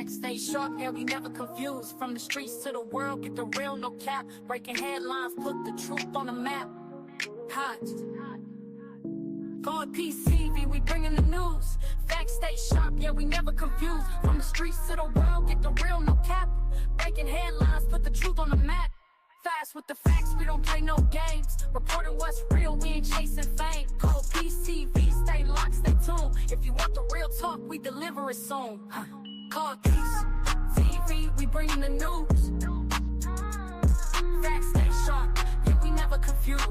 Facts stay sharp, yeah, we never confused. From the streets to the world, get the real, no cap. Breaking headlines, put the truth on the map. Hot. God PCV, we bringing the news. Facts stay sharp, yeah, we never confused. From the streets to the world, get the real, no cap. Breaking headlines, put the truth on the map. Fast with the facts, we don't play no games. Reporting what's real, we ain't chasing fame. Call PCV, stay locked, stay tuned. If you want the real talk, we deliver it soon. Call PCV, we bringing the news. Facts stay sharp, yeah, we never confused.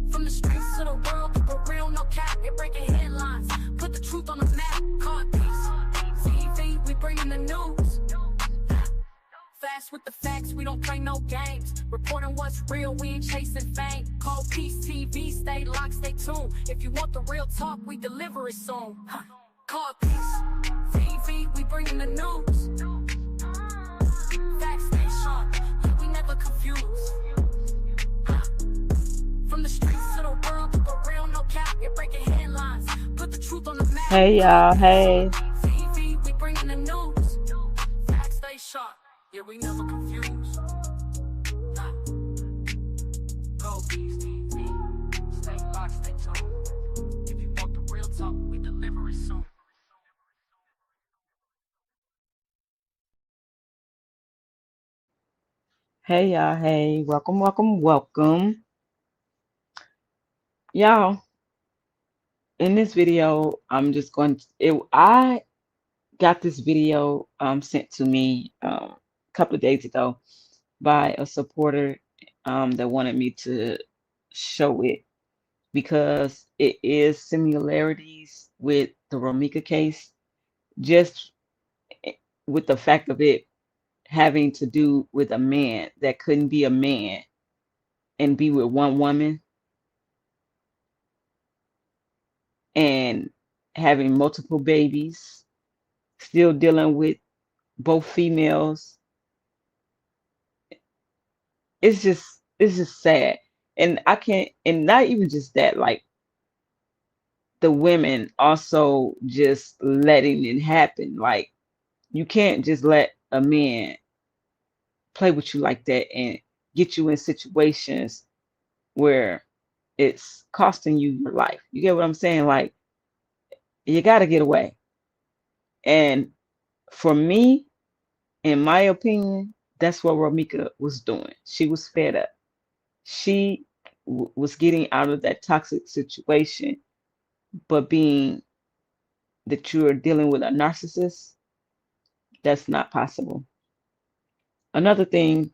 From the streets to the world, keep it real, no cap. You're breaking headlines, put the truth on the map. Call PCV, we bringing the news. Fast with the facts, we don't play no games. Reporting what's real, we ain't chasing fame. Call PCV, stay locked, stay tuned. If you want the real talk, we deliver it soon. Call PCV, we bringing the news. Facts stay sharp, yeah, we never confused. From the streets to the world, keep it real, no cap. You're breaking headlines, put the truth on the map. Hey y'all, hey. PCV, we bringing the news. Facts stay sharp. Yeah, we never confused. Go PCV, stay locked, stay tuned. If you want the real talk, we deliver it soon. Hey y'all, hey. Welcome, welcome, welcome. Y'all, in this video, I'm just going to, I got this video sent to me a couple of days ago by a supporter that wanted me to show it because it is similarities with the Romeca case, just with the fact of it having to do with a man that couldn't be a man and be with one woman and having multiple babies, still dealing with both females. It's just sad. And I can't, and not even just that, like the women also just letting it happen. Like you can't just let a man play with you like that and get you in situations where it's costing you your life. You get what I'm saying? Like you got to get away. And for me, in my opinion, that's what Romeca was doing. She was fed up. She was getting out of that toxic situation, but being that you're dealing with a narcissist, that's not possible. Another thing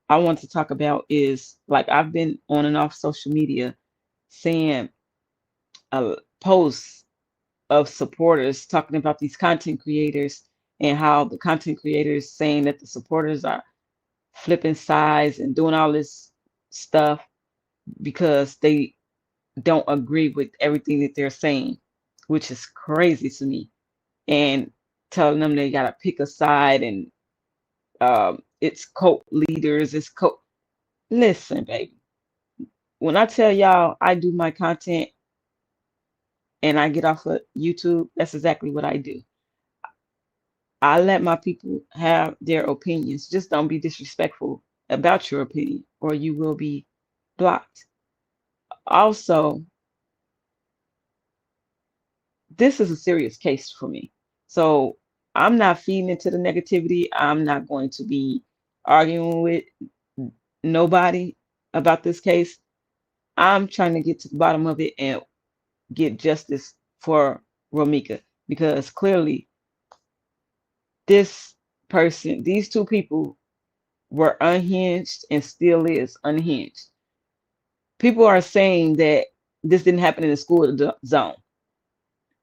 I want to talk about is like I've been on and off social media seeing posts of supporters talking about these content creators and how the content creators saying that the supporters are flipping sides and doing all this stuff because they don't agree with everything that they're saying, which is crazy to me. And telling them they got to pick a side and it's cult leaders, it's cult. Listen, baby, when I tell y'all I do my content and I get off of YouTube, that's exactly what I do. I let my people have their opinions. Just don't be disrespectful about your opinion or you will be blocked. Also, this is a serious case for me. So I'm not feeding into the negativity. I'm not going to be arguing with nobody about this case. I'm trying to get to the bottom of it and get justice for Romeca because clearly this person, these two people were unhinged and still is unhinged. People are saying that this didn't happen in the school zone.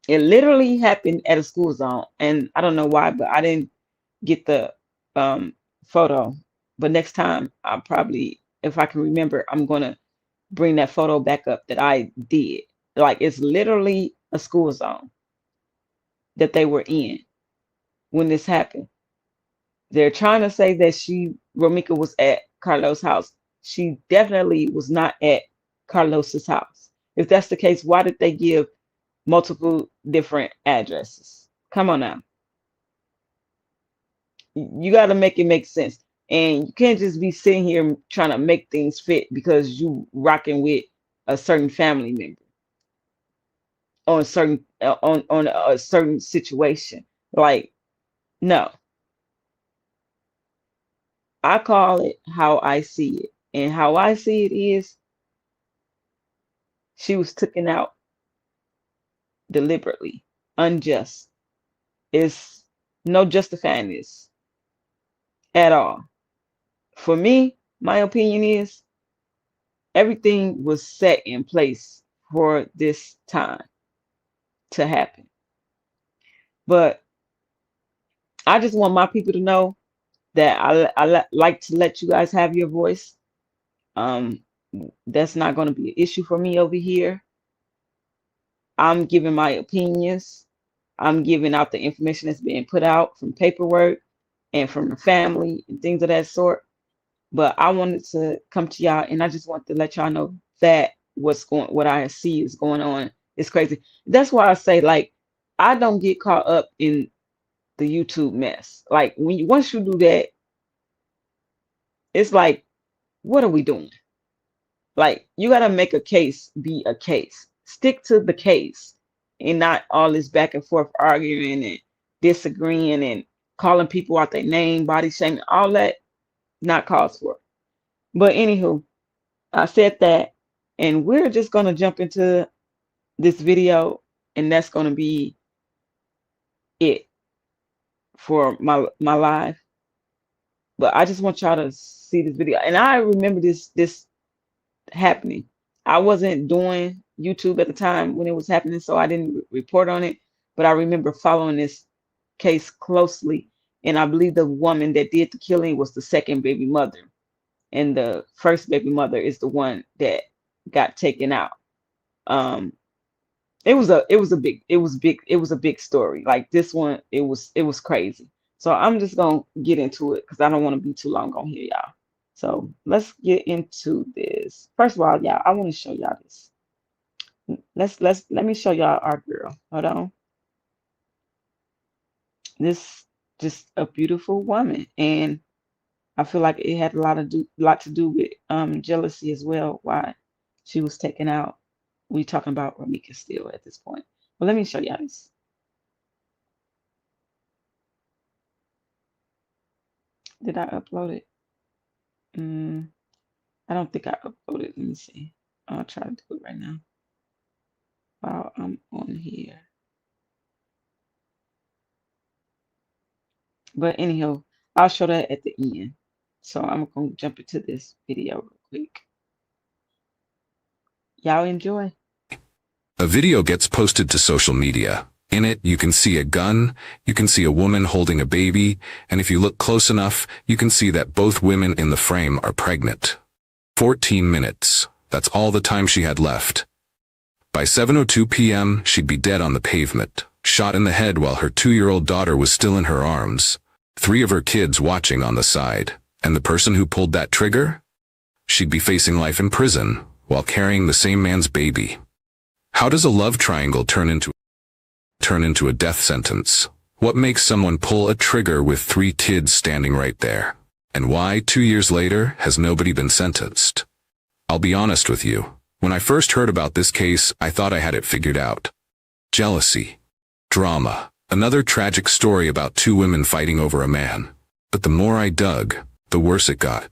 It literally happened at a school zone. And I don't know why, but I didn't get the photo. But next time, I'll probably, if I can remember, I'm going to bring that photo back up that I did. Like it's literally a school zone that they were in when this happened. They're trying to say that Romeca was at Carlos' house. She definitely was not at Carlos's house. If that's the case, why did they give multiple different addresses? Come on now. You got to make it make sense. And you can't just be sitting here trying to make things fit because you rocking with a certain family member on a certain on a certain situation. Like, no, I call it how I see it. And how I see it is she was taken out deliberately, unjust. It's no justifying this at all. For me, my opinion is everything was set in place for this time to happen. But I just want my people to know that like to let you guys have your voice. Um, that's not going to be an issue for me over here. I'm giving my opinions. I'm giving out the information that's being put out from paperwork and from the family and things of that sort. But I wanted to come to y'all and I just want to let y'all know that what I see is going on is crazy. That's why I say, like, I don't get caught up in the YouTube mess. Like, once you do that, it's like, what are we doing? Like, you gotta make a case be a case. Stick to the case and not all this back and forth arguing and disagreeing and calling people out their name, body shaming, all that not called for. But anywho, I said that, and we're just gonna jump into this video, and that's gonna be it for my live. But I just want y'all to see this video, and I remember this happening. I wasn't doing YouTube at the time when it was happening, so I didn't report on it. But I remember following this case closely, and I believe the woman that did the killing was the second baby mother, and the first baby mother is the one that got taken out. It was a big story. Like this one, it was crazy. So I'm just gonna get into it because I don't want to be too long on here, y'all. So let's get into this. First of all, y'all, I want to show y'all this. Let me show y'all our girl. Hold on. This just a beautiful woman, and I feel like it had a lot to do with jealousy as well. Why she was taken out. We talking about Romeca still at this point. Well, let me show y'all this. Did I upload it? I don't think I uploaded. Let me see. I'll try to do it right now while I'm on here. But anyhow, I'll show that at the end. So I'm going to jump into this video real quick. Y'all enjoy. A video gets posted to social media. In it, you can see a gun, you can see a woman holding a baby, and if you look close enough, you can see that both women in the frame are pregnant. 14 minutes. That's all the time she had left. By 7:02 p.m., she'd be dead on the pavement, shot in the head while her 2-year-old daughter was still in her arms, 3 of her kids watching on the side. And the person who pulled that trigger? She'd be facing life in prison while carrying the same man's baby. How does a love triangle turn into a death sentence? What makes someone pull a trigger with 3 kids standing right there? And why, 2 years later, has nobody been sentenced? I'll be honest with you. When I first heard about this case, I thought I had it figured out. Jealousy. Drama. Another tragic story about 2 women fighting over a man. But the more I dug, the worse it got.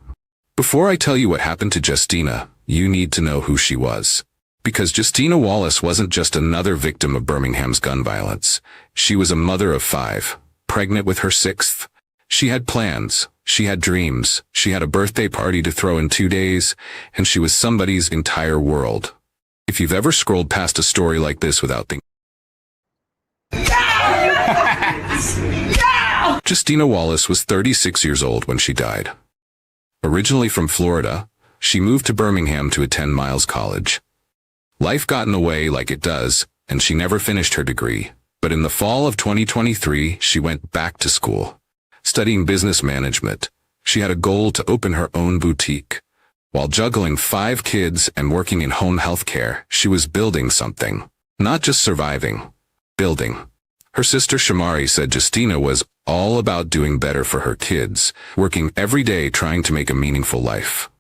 Before I tell you what happened to Justina, you need to know who she was. Because Justina Wallace wasn't just another victim of Birmingham's gun violence. She was a mother of 5, pregnant with her 6th. She had plans, she had dreams, she had a birthday party to throw in 2 days, and she was somebody's entire world. If you've ever scrolled past a story like this without thinking, Justina Wallace was 36 years old when she died. Originally from Florida, she moved to Birmingham to attend Miles College. Life got in the way like it does, and she never finished her degree. But in the fall of 2023, she went back to school, studying business management. She had a goal to open her own boutique. While juggling 5 kids and working in home health care, she was building something. Not just surviving, building. Her sister Shamari said Justina was all about doing better for her kids, working every day trying to make a meaningful life.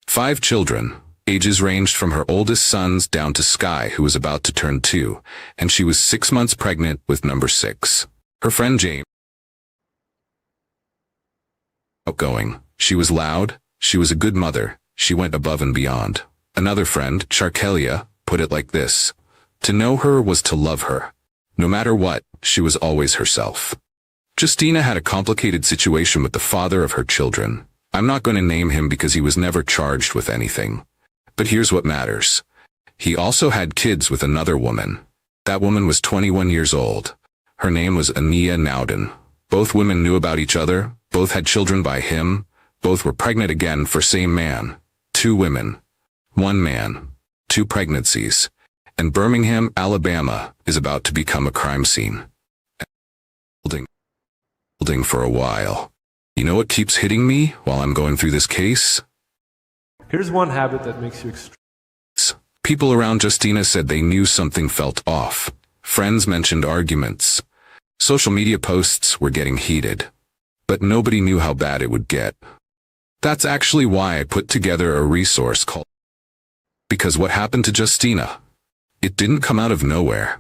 5 children. Ages ranged from her oldest sons down to Sky, who was about to turn 2, and she was 6 months pregnant with number 6. Her friend James, outgoing. She was loud. She was a good mother. She went above and beyond. Another friend, Charkelia, put it like this: to know her was to love her. No matter what, she was always herself. Justina had a complicated situation with the father of her children. I'm not going to name him because he was never charged with anything. But here's what matters. He also had kids with another woman. That woman was 21 years old. Her name was Ania Nowden. Both women knew about each other. Both had children by him. Both were pregnant again for same man. 2 women. 1 man. 2 pregnancies. And Birmingham, Alabama is about to become a crime scene. Holding for a while. You know what keeps hitting me while I'm going through this case? Here's one habit that makes you extreme. People around Justina said they knew something felt off. Friends mentioned arguments. Social media posts were getting heated. But nobody knew how bad it would get. That's actually why I put together a resource called Because What Happened to Justina? It didn't come out of nowhere.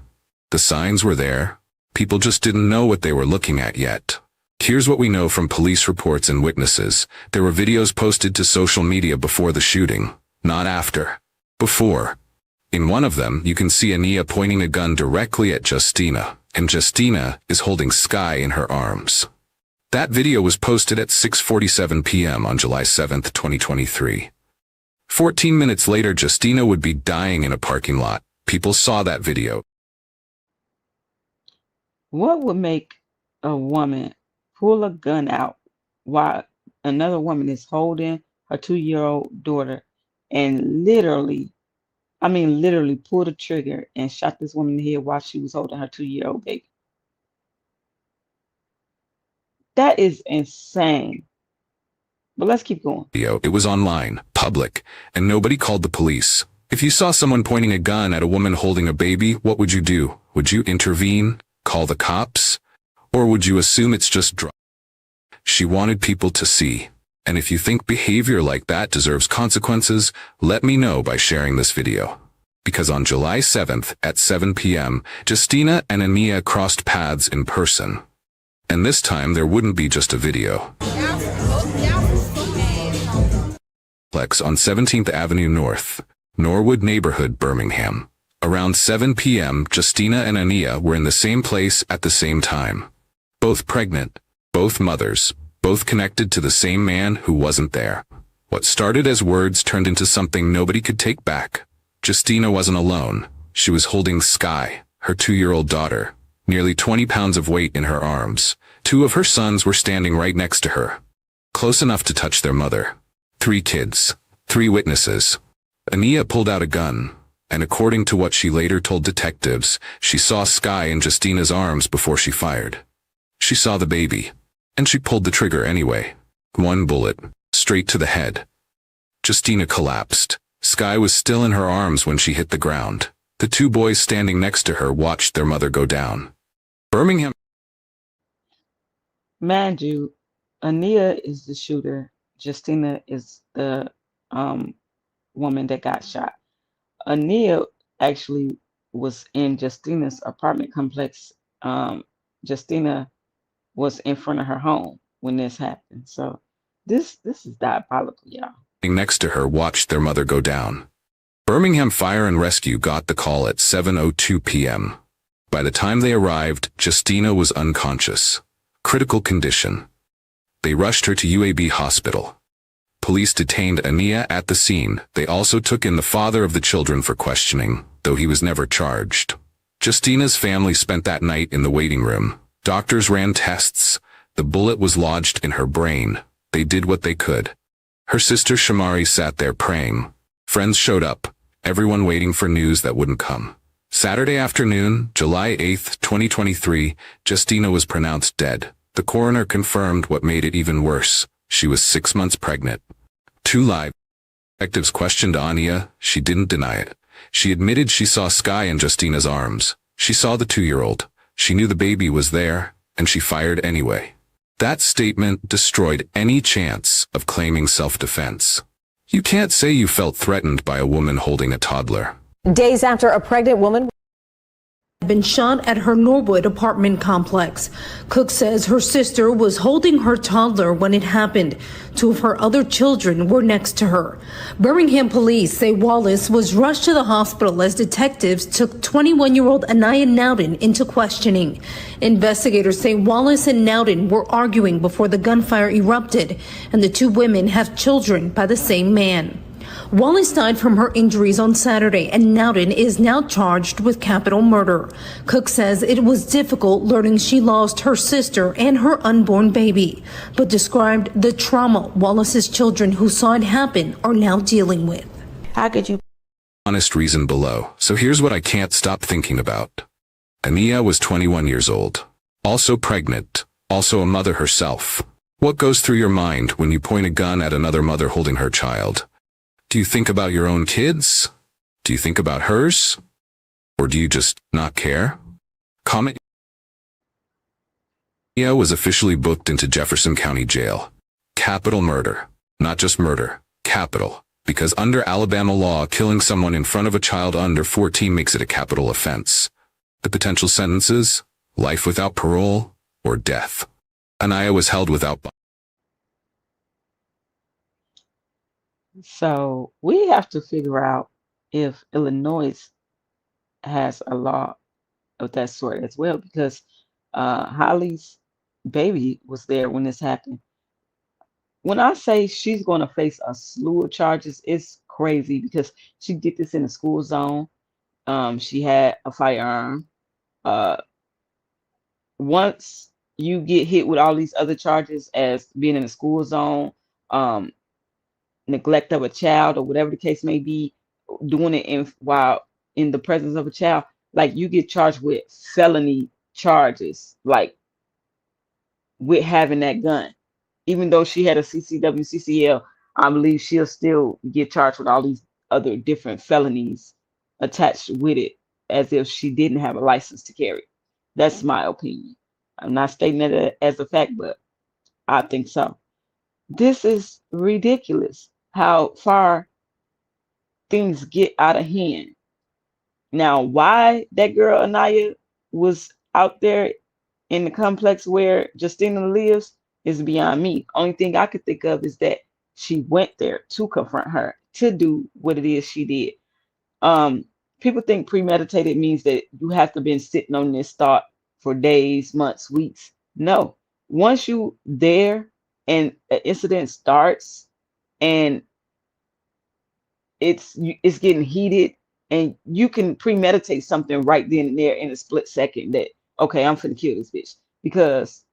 The signs were there. People just didn't know what they were looking at yet. Here's what we know from police reports and witnesses. There were videos posted to social media before the shooting, not after. Before. In one of them, you can see Ania pointing a gun directly at Justina, and Justina is holding Sky in her arms. That video was posted at 6:47 p.m. on July 7, 2023. 14 minutes later, Justina would be dying in a parking lot. People saw that video. What would make a woman pull a gun out while another woman is holding her 2-year-old daughter and literally pulled the trigger and shot this woman in the head while she was holding her 2-year-old baby? That is insane. But let's keep going. It was online, public, and nobody called the police. If you saw someone pointing a gun at a woman holding a baby, what would you do? Would you intervene? Call the cops? Or would you assume it's just drama? She wanted people to see. And if you think behavior like that deserves consequences, let me know by sharing this video. Because on July 7th at 7 p.m., Justina and Ania crossed paths in person. And this time there wouldn't be just a video. On 17th Avenue North, Norwood neighborhood, Birmingham. Around 7 p.m., Justina and Ania were in the same place at the same time. Both pregnant, both mothers, both connected to the same man who wasn't there. What started as words turned into something nobody could take back. Justina wasn't alone. She was holding Sky, her 2-year-old daughter, nearly 20 pounds of weight in her arms. 2 of her sons were standing right next to her, close enough to touch their mother. 3 kids, 3 witnesses. Ania pulled out a gun, and according to what she later told detectives, she saw Sky in Justina's arms before she fired. She saw the baby, and she pulled the trigger anyway. 1 bullet, straight to the head. Justina collapsed. Sky was still in her arms when she hit the ground. The 2 boys standing next to her watched their mother go down. Birmingham. Mind you, Ania is the shooter. Justina is the woman that got shot. Ania actually was in Justina's apartment complex. Justina was in front of her home when this happened. So this is diabolical, y'all. Next to her watched their mother go down. Birmingham Fire and Rescue got the call at 7:02 p.m. By the time they arrived, Justina was unconscious. Critical condition. They rushed her to UAB hospital. Police detained Ania at the scene. They also took in the father of the children for questioning, though he was never charged. Justina's family spent that night in the waiting room. Doctors ran tests. The bullet was lodged in her brain. They did what they could. Her sister Shamari sat there praying. Friends showed up, everyone waiting for news that wouldn't come. Saturday afternoon, July 8, 2023, Justina was pronounced dead. The coroner confirmed what made it even worse. She was 6 months pregnant. 2 live detectives questioned Ania. She didn't deny it. She admitted she saw Sky in Justina's arms. She saw the 2-year-old. She knew the baby was there, and she fired anyway. That statement destroyed any chance of claiming self-defense. You can't say you felt threatened by a woman holding a toddler. Days after a pregnant woman had been shot at her Norwood apartment complex. Cook says her sister was holding her toddler when it happened. Two of her other children were next to her. Birmingham police say Wallace was rushed to the hospital as detectives took 21-year-old Anaya Nowden into questioning. Investigators say Wallace and Nowden were arguing before the gunfire erupted, and the two women have children by the same man. Wallace died from her injuries on Saturday, and Nowden is now charged with capital murder. Cook says it was difficult learning she lost her sister and her unborn baby, but described the trauma Wallace's children who saw it happen are now dealing with. How could you? Honest reason below. So here's what I can't stop thinking about. Ania was 21 years old. Also pregnant. Also a mother herself. What goes through your mind when you point a gun at another mother holding her child? Do you think about your own kids? Do you think about hers? Or do you just not care? Comment. Nia was officially booked into Jefferson County Jail. Capital murder. Not just murder. Capital. Because under Alabama law, killing someone in front of a child under 14 makes it a capital offense. The potential sentences? Life without parole or death. Anaya was held without bond. So we have to figure out if Illinois has a law of that sort as well, because Holly's baby was there when this happened. When I say she's going to face a slew of charges, it's crazy because she did this in the school zone. She had a firearm. Once you get hit with all these other charges as being in the school zone, neglect of a child, or whatever the case may be, doing it while in the presence of a child, like you get charged with felony charges, like with having that gun. Even though she had a CCW, CCL, I believe she'll still get charged with all these other different felonies attached with it, as if she didn't have a license to carry. That's my opinion. I'm not stating that as a fact, but I think so. This is ridiculous how far things get out of hand. Now, why that girl Anaya was out there in the complex where Justina lives is beyond me. Only thing I could think of is that she went there to confront her, to do what it is she did. People think premeditated means that you have to been sitting on this thought for days, months, weeks. No. Once you there and an incident starts and it's getting heated, and you can premeditate something right then and there in a split second that, okay, I'm finna kill this bitch, because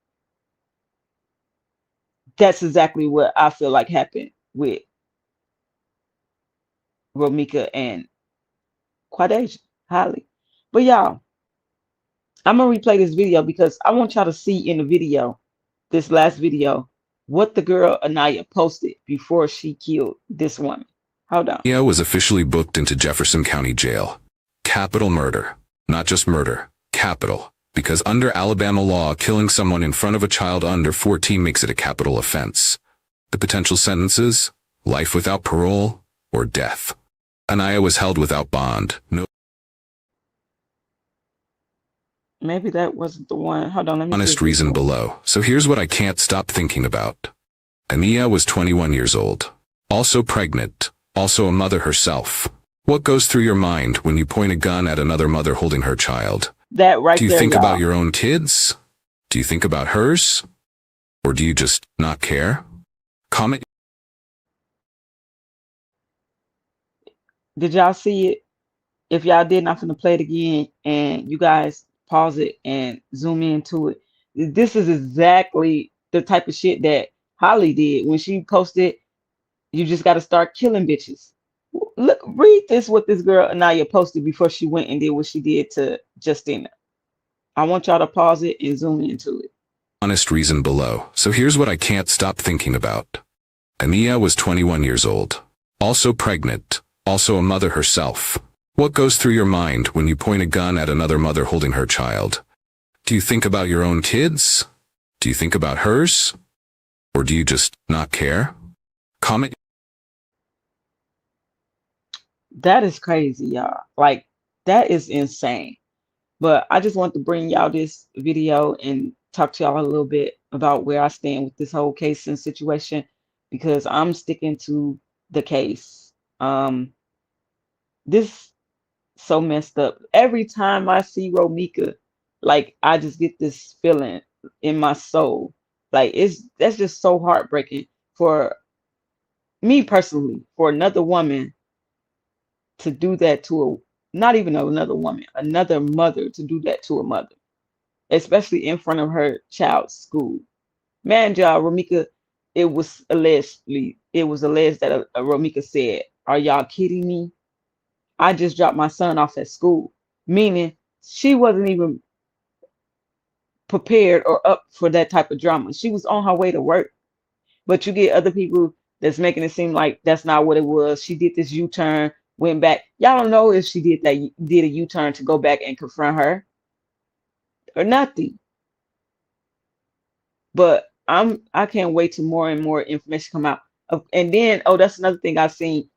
that's exactly what I feel like happened with Romeca and Quadasia, Holly. But y'all, I'm gonna replay this video because I want y'all to see in the video, this last video, what the girl Anaya posted before she killed this woman. Hold on. Nia was officially booked into Jefferson County Jail. Capital murder. Not just murder. Capital. Because under Alabama law, killing someone in front of a child under 14 makes it a capital offense. The potential sentences? Life without parole or death. Anaya was held without bond. No. Maybe that wasn't the one. Hold on, let me Honest reason below. So here's what I can't stop thinking about. Ania was 21 years old. Also pregnant. Also a mother herself. What goes through your mind when you point a gun at another mother holding her child? That right there. Do you think about your own kids? Do you think about hers? Or do you just not care? Comment. Did y'all see it? If y'all didn't, I'm finna play it again, and you guys pause it and zoom into it. This is exactly the type of shit that Holly did when she posted, "You just got to start killing bitches." Look, read this, what this girl Anaya posted before she went and did what she did to Justina. I want y'all to pause it and zoom into it. Honest reason below. So here's what I can't stop thinking about. Ania was 21 years old. Also pregnant. Also a mother herself. What goes through your mind when you point a gun at another mother holding her child? Do you think about your own kids? Do you think about hers? Or do you just not care? Comment. That is crazy, y'all. Like, that is insane. But I just want to bring y'all this video and talk to y'all a little bit about where I stand with this whole case and situation, because I'm sticking to the case. This so messed up. Every time I see Romeca, like, I just get this feeling in my soul. Like, that's just so heartbreaking for me personally, for another woman to do that to a, not even another woman, another mother to do that to a mother, especially in front of her child's school. Man, y'all, Romeca, it was alleged that Romeca said, "Are y'all kidding me? I just dropped my son off at school," meaning she wasn't even prepared or up for that type of drama. She was on her way to work. But you get other people that's making it seem like that's not what it was. She did this U-turn, went back. Y'all don't know if she did a U-turn to go back and confront her or nothing. But I can't wait till more and more information come out. And then, oh, that's another thing I've seen.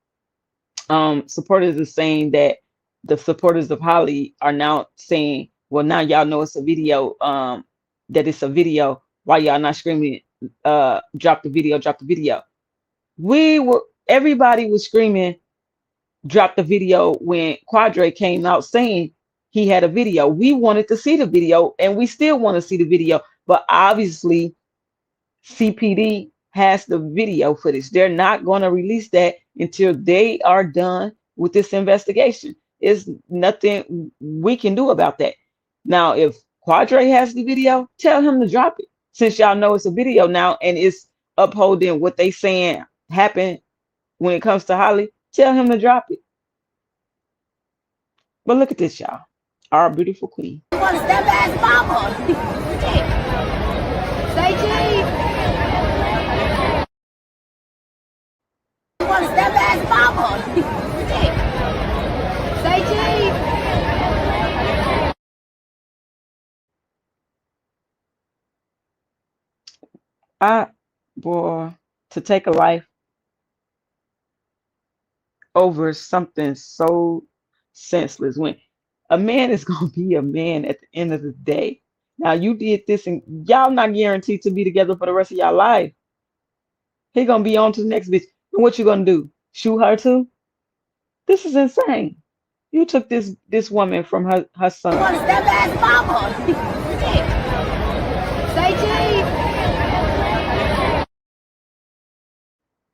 Supporters are saying that the supporters of Holly are now saying, well, now y'all know it's a video, that it's a video. Why y'all not screaming, drop the video, drop the video? Everybody was screaming, drop the video, when Quadre came out saying he had a video. We wanted to see the video, and we still want to see the video, but obviously CPD has the video footage. They're not going to release that until they are done with this investigation. There's nothing we can do about that. Now, if Quadre has the video, tell him to drop it. Since y'all know it's a video now and it's upholding what they saying happened when it comes to Holly, tell him to drop it. But look at this, y'all. Our beautiful queen. You want to step ass mama? Say G. You want to step ass mama? Say G. Boy, to take a life over something so senseless, when a man is going to be a man at the end of the day. Now, you did this and y'all not guaranteed to be together for the rest of y'all life. He going to be on to the next bitch. And what you going to do? Shoot her too? This is insane. You took this woman from her son. You want to step ass mama? Say G.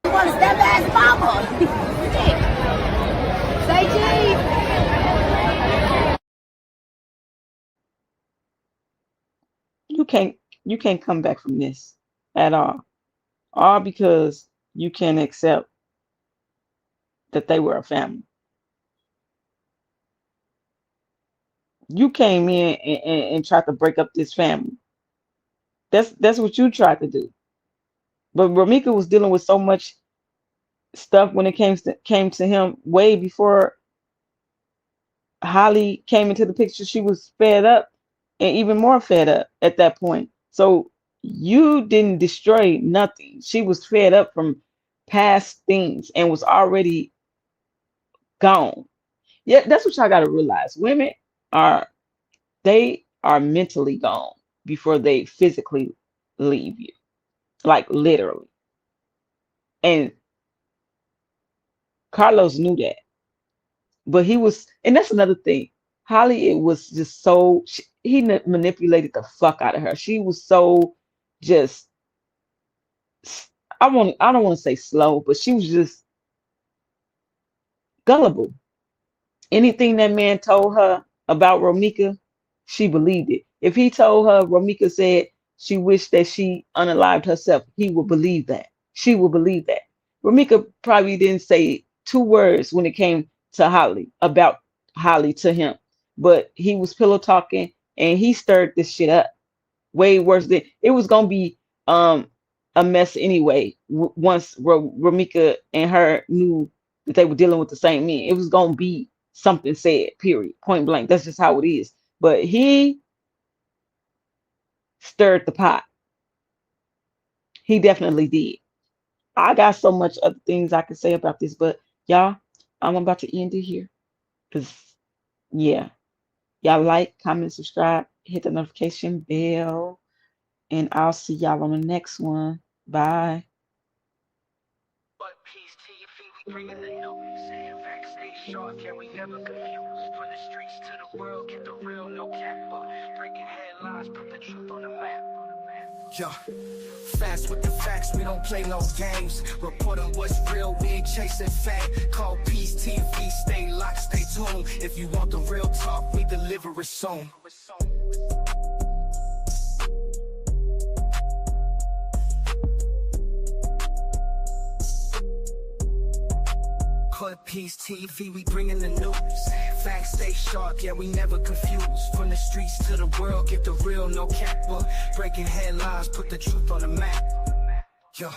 You want to step ass mama? Say G. You can't come back from this at all because you can't accept that they were a family. You came in and tried to break up this family. That's what you tried to do. But Romeca was dealing with so much stuff when it came to him way before Holly came into the picture. She was fed up and even more fed up at that point. So you didn't destroy nothing. She was fed up from past things and was already gone. Yeah, that's what y'all got to realize. Women are mentally gone before they physically leave you, like literally. And Carlos knew that, but and that's another thing. Holly, it was just so he manipulated the fuck out of her. She was so just, I don't want to say slow, but she was just gullible. Anything that man told her about Romeca, she believed it. If he told her Romeca said she wished that she unalived herself, he would believe that. She would believe that. Romeca probably didn't say 2 words when it came to Holly, about Holly to him, but he was pillow talking and he stirred this shit up way worse than it was gonna be. A mess anyway. Once Romeca and her knew that they were dealing with the same men, it was gonna be something said. Period. Point blank. That's just how it is. But he stirred the pot. He definitely did. I got so much other things I could say about this, but y'all, I'm about to end it here. Because, yeah, y'all like, comment, subscribe, hit the notification bell, and I'll see y'all on the next one. Bye. But peace to your feet, we bringing the news. Facts stay sharp, yeah, we never confused. From the streets to the world, get the real, no cap. Breaking headlines, put the truth on the map. Yeah, fast with the facts, we don't play no games. Report on what's real, we ain't chasing fact. Call Peace TV, stay locked, stay tuned. If you want the real talk, we deliver it soon. Call Peace TV, we bringing the news. Facts stay sharp, yeah, we never confused. From the streets to the world, get the real, no cap. Breaking headlines, put the truth on the map. Yeah,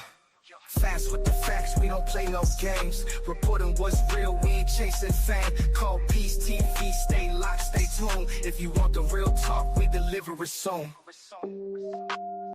fast with the facts, we don't play no games. Reporting what's real, we ain't chasing fame. Call Peace TV, stay locked, stay tuned. If you want the real talk, we deliver it soon.